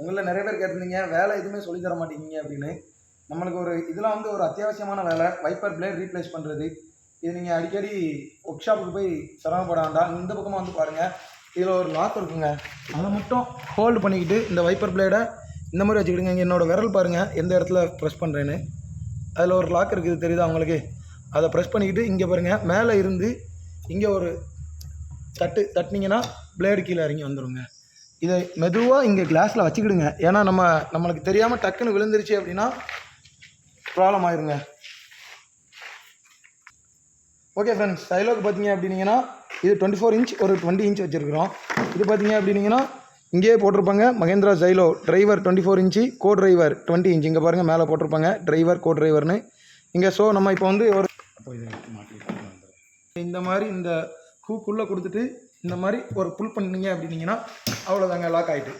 உங்களில் நிறைய பேர் கேட்டிருந்தீங்க வேலை எதுவுமே சொல்லி தர மாட்டேங்கிங்க அப்படின்னு. நம்மளுக்கு ஒரு இதெல்லாம் வந்து ஒரு அத்தியாவசியமான வேலை. வைப்பர் பிளேட் ரீப்ளேஸ் பண்ணுறது. இது நீங்கள் அடிக்கடி ஒர்க் ஷாப்புக்கு போய் சிரமப்பட வேண்டாம். இந்த பக்கமாக வந்து பாருங்கள், இதில் ஒரு லாக் இருக்குங்க. அதை மட்டும் ஹோல்டு பண்ணிக்கிட்டு இந்த வைப்பர் பிளேடை இந்த மாதிரி வச்சுக்கிடுங்க. இங்கே என்னோடய விரல் பாருங்கள் எந்த இடத்துல ப்ரெஸ் பண்ணுறேன்னு. அதில் ஒரு லாக் இருக்குது தெரியுதா உங்களுக்கு? அதை ப்ரெஸ் பண்ணிக்கிட்டு இங்கே பாருங்கள், மேலே இருந்து இங்கே ஒரு தட்டினீங்கன்னா பிளேடு கீழே இறங்கி வந்துடுங்க. இதை மெதுவாக இங்கே கிளாஸில் வச்சுக்கிடுங்க. ஏன்னா நம்மளுக்கு தெரியாமல் டக்குன்னு விழுந்துருச்சு அப்படின்னா ப்ராப்ளம் ஆயிருங்க. ஓகே ஃப்ரெண்ட்ஸ், சைலோக்கு பார்த்தீங்க அப்படின்னீங்கன்னா இது 24 இன்ச் ஒரு 20 இன்ச் வச்சுருக்கிறோம். இது பார்த்தீங்க அப்படின்னீங்கன்னா இங்கேயே போட்டிருப்பாங்க Mahindra Xylo driver 24 inch, co driver 20 inch. இங்கே பாருங்கள் மேலே போட்டிருப்பாங்க டிரைவர் கோ டிரைவர்னு இங்கே. ஸோ நம்ம இப்போ வந்து ஒரு இந்த மாதிரி இந்த ஹூக்குள்ளே கொடுத்துட்டு இந்த மாதிரி ஒரு புல் பண்ணிங்க அப்படின்னீங்கன்னா அவ்வளோதாங்க, லாக் ஆகிட்டு.